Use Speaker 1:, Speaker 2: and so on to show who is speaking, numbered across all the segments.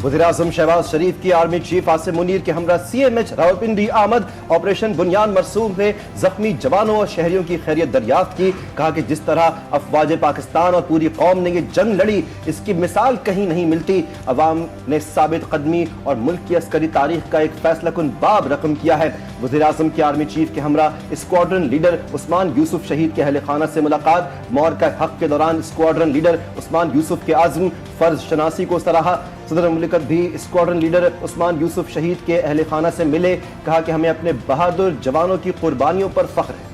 Speaker 1: वज़ीर-ए-आज़म शहबाज शरीफ की army chief Asim Munir के हमरा CMH रावलपिंडी आमद, ऑपरेशन बुनियान मरसूम में जख्मी जवानों और शहरियों की खैरियत दरियाफ्त की। कहा कि जिस तरह अफवाज पाकिस्तान और पूरी कौम ने ये जंग लड़ी, इसकी मिसाल कहीं नहीं मिलती। अवाम ने साबित कदमी और मुल्क की अस्करी तारीख का एक फैसला कुन बाब रकम किया है। वज़ीर-ए-आज़म के आर्मी चीफ के हमरा स्क्वाड्रन लीडर उस्मान यूसुफ शहीद के अहल खाना से मुलाकात। मौरका हक के दौरान स्क्वाड्रन लीडर उस्मान यूसुफ के आज़म फर्ज शनासी को सराहा। सदर मुमलिकत भी स्क्वाड्रन लीडर उस्मान यूसुफ शहीद के अहल खाना से मिले। कहा कि हमें अपने बहादुर जवानों की कुर्बानियों पर फख्र है।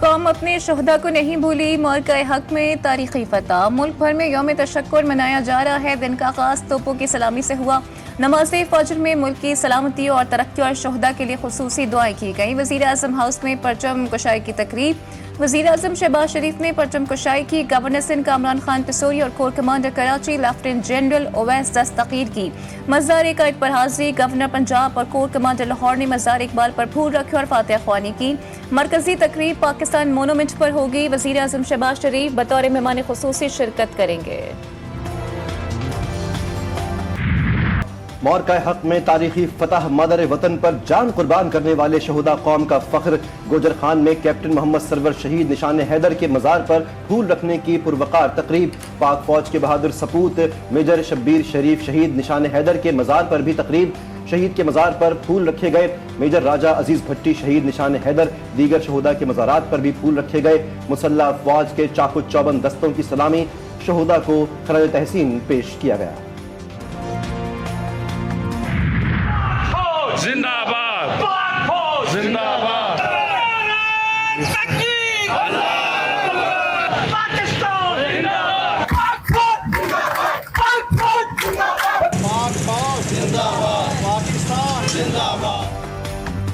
Speaker 2: कौम अपने शहदा को नहीं भूली, मौरका हक में तारीखी फतह। मुल्क भर में यौम तशक्कुर मनाया जा रहा है। दिन का आगाज़ तोपों की सलामी से हुआ। नमाज फजर में मुल्क की सलामती और तरक्की और शहदा के लिए खुसूसी दुआएं की गई। वज़ीर-ए-आज़म हाउस में परचम कुशाई की तकरीब। वज़ीर-ए-आज़म शहबाज शरीफ ने परचम कुशाई की। गवर्नर सिंध कामरान खान पिसोरी और corps commander Karachi lieutenant general Owais Dastgir की। मज़ार कायद पर हाजिरी। गवर्नर पंजाब और कोर कमांडर लाहौर ने मज़ार इकबाल पर फूल रखे और फातिहा ख्वानी की। मरकजी तकरीब पाकिस्तान मोनूमेंट पर होगी। वज़ीर-ए-आज़म शहबाज शरीफ बतौर मेहमान खुसूसी शिरकत करेंगे।
Speaker 1: मौरका हक में तारीखी फतह, मदर वतन पर जान कुर्बान करने वाले शहुदा कौम का फख्र। गोजर खान में कैप्टन मोहम्मद सरवर शहीद निशान हैदर के मज़ार पर फूल रखने की पुरवकार तकरीब। पाक फौज के बहादुर सपूत मेजर शब्बीर शरीफ शहीद निशान हैदर के मज़ार पर भी तकरीब। शहीद के मज़ार पर फूल रखे गए। मेजर राजा अजीज भट्टी शहीद निशान हैदर, दीगर शहुदा के मज़ारात पर भी फूल रखे गए। मुसल्लह अफवाज के चाकू चौबंद दस्तों की सलामी, शहुदा को खराज तहसीन पेश किया गया।
Speaker 3: जिंदाबाद जिंदाबाद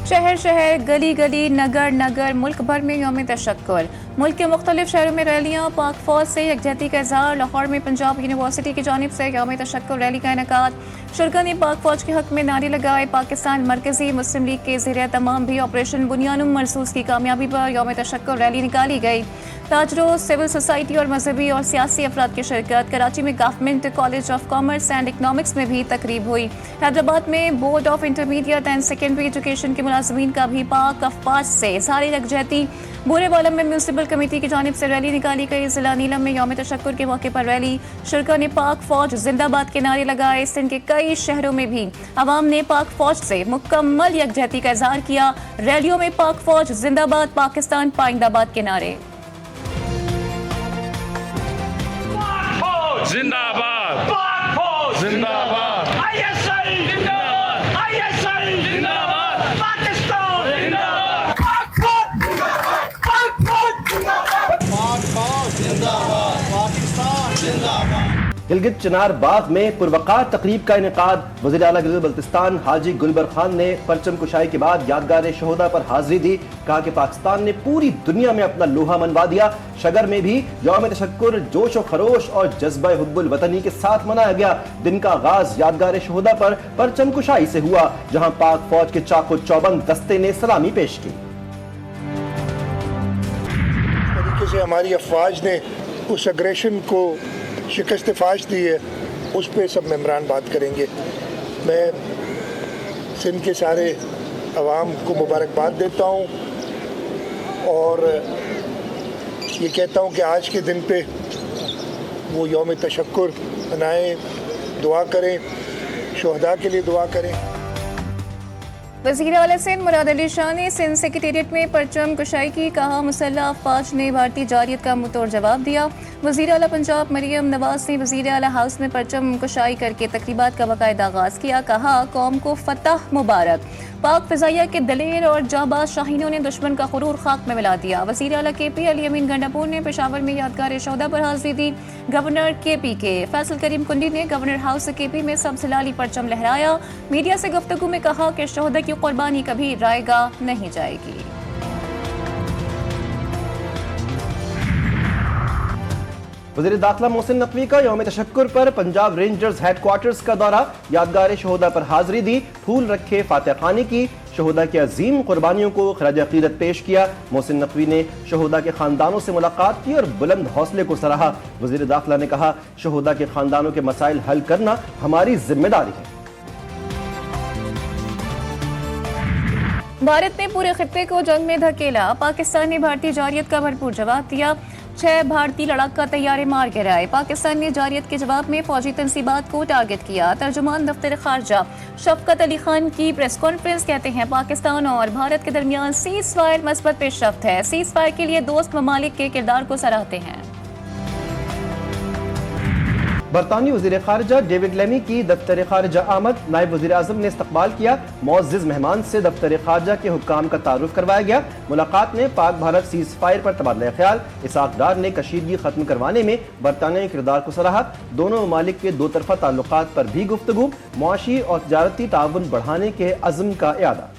Speaker 2: शहर शहर, गली गली, नगर नगर, मुल्क भर में यौम तशक्कुर। मुल्क के मुख्तलिफ शहरों में रैलियाँ। पाक फौज से यकजहती का इज़हार। लाहौर में पंजाब यूनिवर्सिटी की जानिब से यौम तशक्कुर रैली का इनेकाद। शुरका ने पाक फौज के हक में नारे लगाए। पाकिस्तान मरकजी मुस्लिम लीग के ज़ेर तमाम भी ऑपरेशन बुनियानुम मरसूस की कामयाबी पर यौम तशक्कुर रैली निकाली गई। ताजरों, सिविल सोसाइटी और मजहबी और सियासी अफराद की शिरकत। कराची में government college of commerce and economics में भी तकरीब हुई। हैदराबाद में board of intermediate and secondary education के मुलाजमीन का भी पाक अफवाज से इज़हार यकजहती। बुरेवाला में म्यूनसिपल कमेटी की जानिब से रैली निकाली गई। जिला नीलम में यौम तशक्कुर के मौके पर रैली। शुरका ने पाक फौज जिंदाबाद के नारे लगाए। सिंध के कई शहरों में भी अवाम ने पाक फौज से मुकम्मल यकजहती का इज़हार किया। रैलियों में पाक फौज जिंदाबाद, पाकिस्तान पाइंदाबाद के नारे।
Speaker 3: जिंदाबाद जिंदाबाद
Speaker 4: ISI जिंदाबाद, ISI जिंदाबाद, पाकिस्तान जिंदाबाद, पाक फौज जिंदाबाद, पाकिस्तान जिंदाबाद।
Speaker 1: गिलगित चिनार बाग में पुरवकार तकरीब का इनेकाद। वज़ीर आला गिलगित बल्तिस्तान हाजी गुलबर खान ने परचम कुशाई के बाद यादगार शहुदा पर हाजिरी दी। कहा कि पाकिस्तान ने पूरी दुनिया में अपना लोहा मनवा दिया। शगर में भी यौम तशक्कुर जोश व खरोश और जज्बा हुब्बुल वतनी के साथ मनाया गया। दिन का आगाज यादगार शहुदा पर परचम कुशाई से हुआ, जहां पाक फौज के चाकू चौबंद दस्ते ने सलामी पेश की।
Speaker 5: तरीके से हमारी अफवाज ने उस अग्रेशन को शिकस्त फाश दी है, उस पर सब मेम्बरान बात करेंगे। मैं सिंध के सारे अवाम को मुबारकबाद देता हूँ और ये कहता हूँ कि आज के दिन पे वो यौम तशक्कुर मनाएं, दुआ करें, शहदा के लिए दुआ करें।
Speaker 2: वज़ीर आला सिंध मुराद अली शाह ने सिंध सेक्रेटेरिएट में परचम कुशाई की। कहा मुसल्लह अफवाज ने भारतीय जारियत का मुंहतोड़ जवाब दिया। वज़ीर आला पंजाब मरियम नवाज ने वज़ीर आला हाउस में परचम कुशाई करके तकरीबात का बाकायदा आगाज़ किया। कहा कौम को फतह मुबारक। पाक फ़िज़ाइया के दलेर और जाबाज शाहीनों ने दुश्मन का गुरूर खाक में मिला दिया। वज़ीर आला KP अली अमीन गंडापुर ने पेशावर में यादगार शहुदा पर हाज़िरी दी। गवर्नर KP के फैसल करीम कुंडी ने गवर्नर हाउस KP में सबसे लाली परचम लहराया। मीडिया से गुफ्तगू में कहा कि शहुदा की कुर्बानी कभी रायगा नहीं जाएगी।
Speaker 1: वज़ीर दाखिला मोहसिन नकवी का यौम तशक्कुर पर पंजाब रेंजर्स हेडक्वार्टर्स का दौरा, यादगार शहोदा पर हाजिरी दी, फूल रखे, फातिहा खानी की, शहोदा की अजीम कुर्बानियों को खराज अकीदत पेश किया। मोहसिन नकवी ने शहोदा के खानदानों से मुलाकात की और बुलंद हौसले को सराहा। वज़ीर दाखिला ने कहा, शहोदा के खानदानों के मसाइल हल करना हमारी जिम्मेदारी है।
Speaker 2: भारत ने पूरे खित्ते को जंग में धकेला, पाकिस्तान ने भारतीय जारियत का भरपूर जवाब दिया। 6 भारतीय लड़ाका तैयारे मार गिराए। पाकिस्तान ने जारियत के जवाब में फौजी तंसीबात को टारगेट किया। तर्जुमान दफ्तर खारजा शफकत अली खान की प्रेस कॉन्फ्रेंस कहते हैं, पाकिस्तान और भारत के दरमियान सीज फायर मस्बत पेशरफ्त है। सीज फायर के लिए दोस्त ममालिक के किरदार को सराहते हैं।
Speaker 1: बरतानी वज़ीर खारजा डेविड लेमी की दफ्तर खारजा आमद, नायब वज़ीर आज़म ने इस्तकबाल किया। मुअज़्ज़िज़ मेहमान से दफ्तर खारजा के हुक्काम का तारुफ करवाया गया। मुलाकात में पाक भारत सीज फायर पर तबादला ख्याल। इसाक डार ने कशीदगी खत्म करवाने में बरतानिया किरदार को सराहा। दोनों ममालिक के दो तरफा ताल्लुकात पर भी गुफ्तगू, मुआशी और तजारती ताउन बढ़ाने के अज़्म का इयादा।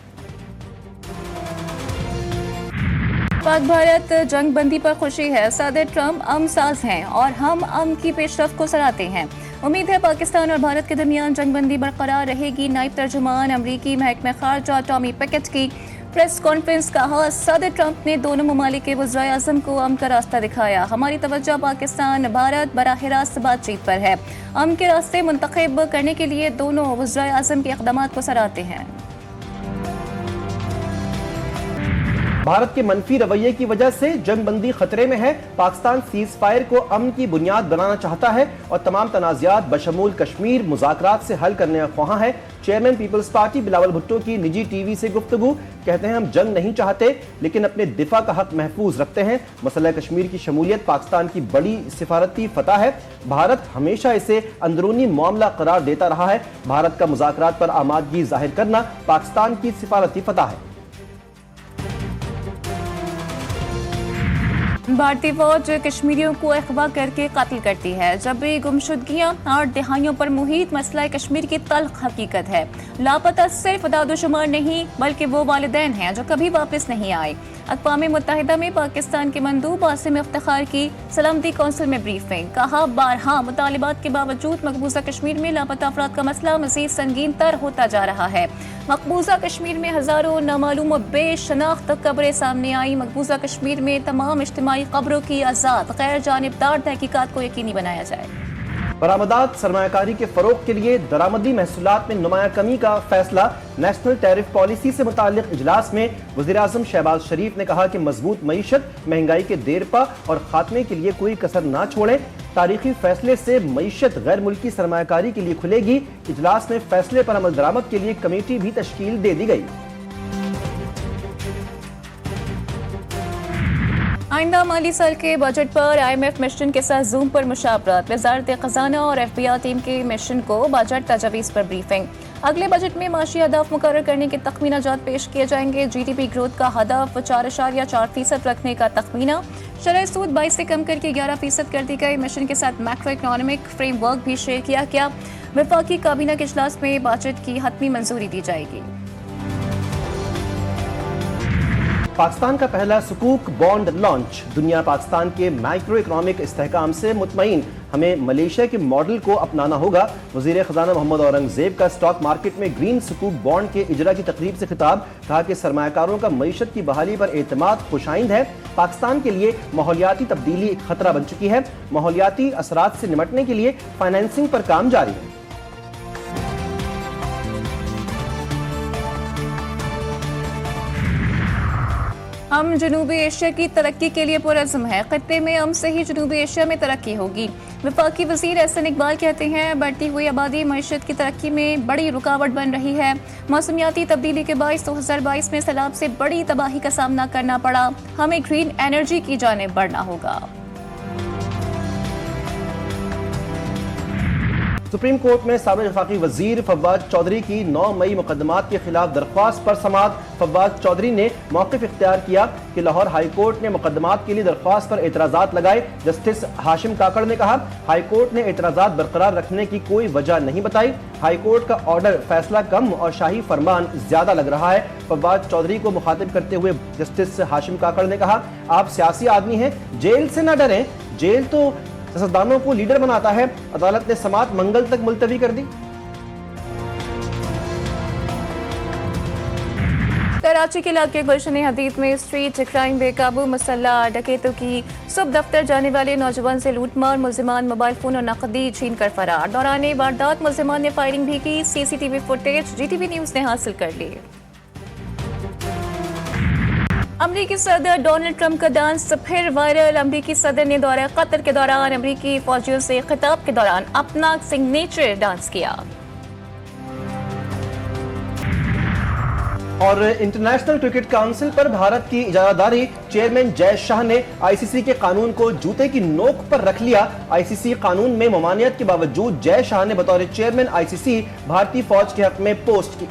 Speaker 2: पाक भारत जंग बंदी पर खुशी है। सदर ट्रंप अमन साज हैं और हम अमन की पेशरफ्त को सराहते हैं। उम्मीद है पाकिस्तान और भारत के दरमियान जंग बंदी बरकरार रहेगी। नायब तर्जुमान अमरीकी महकमा खारजा टॉमी पैकेट की प्रेस कॉन्फ्रेंस कहा, सदर ट्रंप ने दोनों ममालिक के वज़ीर आज़म को अमन का रास्ता दिखाया। हमारी तवज्जो पाकिस्तान भारत बराह रास्त बातचीत पर है। अमन के रास्ते मुंतखब करने के लिए दोनों वज़ीर आज़म के इक़दामात को सराहते हैं।
Speaker 1: भारत के मनफी रवैये की वजह से जंग बंदी खतरे में है। पाकिस्तान सीज फायर को अमन की बुनियाद बनाना चाहता है और तमाम तनाज़ात बशमूल कश्मीर मुज़ाकरात से हल करने का ख्वाहां है। Chairman peoples party Bilawal Bhutto की निजी टीवी से गुफ्तगू, कहते हैं हम जंग नहीं चाहते लेकिन अपने दिफा का हक महफूज रखते हैं। मसला कश्मीर की शमूलियत पाकिस्तान की बड़ी सिफारती फतह है। भारत हमेशा इसे अंदरूनी मामला करार देता रहा है। भारत का मुज़ाकरात पर आमादगी जाहिर करना पाकिस्तान की सिफारती फतह है।
Speaker 2: भारतीय फौज कश्मीरियों को अगवा करके कत्ल करती है। जबरी गुमशुदगियां 8 दिहाइयों पर मुहित मसला कश्मीर की तल्ख हकीकत है। लापता सिर्फ दादोशुमार नहीं बल्कि वो वालिदैन हैं जो कभी वापस नहीं आए। अक़वाम मुत्तहिदा में पाकिस्तान के मंदूब आसिम इफ्तिखार की सलामती कौंसिल में ब्रीफिंग, कहा बारहा मुतालिबात के बावजूद मकबूजा कश्मीर में लापता अफराद का मसला मज़ीद संगीन तर होता जा रहा है। मकबूजा कश्मीर में हज़ारों नामालूम व बेशनाख्त कब्रें सामने आई। मकबूजा कश्मीर में तमाम इज्तिमाई कब्रों की आज़ाद गैर जानिबदार तहकीकात को यकीनी बनाया जाए।
Speaker 1: बरामदात सरमायाकारी के फरोग के लिए दरामदी महसूलात में नुमाया कमी का फैसला। नेशनल टैरिफ पॉलिसी से मुताल्लिक इजलास में वज़ीर आज़म शहबाज शरीफ ने कहा कि मजबूत मईशत, महंगाई के देरपा और खात्मे के लिए कोई कसर ना छोड़ें। तारीखी फैसले से मईशत गैर मुल्की सरमायाकारी के लिए खुलेगी। इजलास में फैसले पर अमल दरामद के लिए कमेटी भी तश्कील दे दी गई।
Speaker 2: आइंदा माली साल के बजट पर IMF मिशन के साथ जूम पर मुशावरत। वज़ारत ख़ज़ाना और FBI टीम के मिशन को बजट तजवीज़ पर ब्रीफिंग। अगले बजट में माशी हदफ मुकर्रर करने के तखमीना जात पेश किए जाएंगे। GDP ग्रोथ का हदफ 4.4% रखने का तखमीना। शरह सूद 22 से कम करके 11% कर दी गई। मिशन के साथ मैक्रो इकनॉमिक फ्रेमवर्क भी शेयर किया गया। वफाकी काबीना के इजलास में बजट की हतमी मंजूरी दी जाएगी।
Speaker 1: पाकिस्तान का पहला सुकूक बॉन्ड लॉन्च। दुनिया पाकिस्तान के माइक्रो इकोनॉमिक इस्तेहकाम से मुतमईन, हमें मलेशिया के मॉडल को अपनाना होगा। वज़ीर ख़ज़ाना मोहम्मद औरंगज़ेब का स्टॉक मार्केट में ग्रीन सुकूक बॉन्ड के इजरा की तकरीब से खिताब, कहा कि सरमायाकारों का मईशत की बहाली पर एतमाद खुशाइंद है। पाकिस्तान के लिए माहौलियाती तब्दीली एक खतरा बन चुकी है। माहौलियाती असरात से निपटने के लिए फाइनेंसिंग पर काम जारी है।
Speaker 2: हम जनूबी एशिया की तरक्की के लिए पुरज़्म है। खत्ते में अमन से ही जनूबी एशिया में तरक्की होगी। वफाकी वज़ीर एहसन इकबाल कहते हैं, बढ़ती हुई आबादी मईशत की तरक्की में बड़ी रुकावट बन रही है। मौसमियाती तब्दीली के बायस 2022 में सैलाब से बड़ी तबाही का सामना करना पड़ा। हमें ग्रीन एनर्जी की जानिब बढ़ना होगा।
Speaker 1: सुप्रीम कोर्ट में साबिक़ वफाकी वजीर फव्वाद चौधरी की 9 मई मुकदमात के खिलाफ दरख्वास्त पर समाअत। फव्वाद चौधरी ने मौक़िफ़ इख्तियार किया कि लाहौर हाई कोर्ट ने मुकदमात के लिए दरख्वास्त पर एतराज़ात लगाए। जस्टिस हाशिम काकड़ ने कहा, हाई कोर्ट ने एतराज़ात बरकरार रखने की कोई वजह नहीं बताई। हाई कोर्ट का ऑर्डर फैसला कम और शाही फरमान ज्यादा लग रहा है। फव्वाद चौधरी को मुखातिब करते हुए जस्टिस हाशिम काकड़ ने कहा, आप सियासी आदमी हैं, जेल से न डरें। जेल तो सियासतदानों को लीडर बनाता है। अदालत ने समाअत मंगल तक मुलतवी कर दी।
Speaker 2: कराची के इलाके गुलशन हदीद में स्ट्रीट क्राइम बेकाबू मुसल्लह डकैतों की सुबह दफ्तर जाने वाले नौजवान से लूटमार, मुलजिमान मोबाइल फोन और नकदी छीन कर फरार। दौरान वारदात मुलजिमान ने फायरिंग भी की। सीसीटीवी फुटेज जीटीवी न्यूज ने हासिल कर ली। अमरीकी सदर डोनाल्ड ट्रंप का डांस फिर वायरल। अमरीकी सदर ने दौरे कतर के दौरान अमरीकी फौजियों से खिताब के दौरान अपना सिग्नेचर डांस किया।
Speaker 1: और इंटरनेशनल क्रिकेट काउंसिल पर भारत की इजारादारी, चेयरमैन जय शाह ने आईसीसी के कानून को जूते की नोक पर रख लिया। आईसीसी कानून में ममानियत के बावजूद जय शाह ने बतौर चेयरमैन आईसीसी भारतीय फौज के हक में पोस्ट की।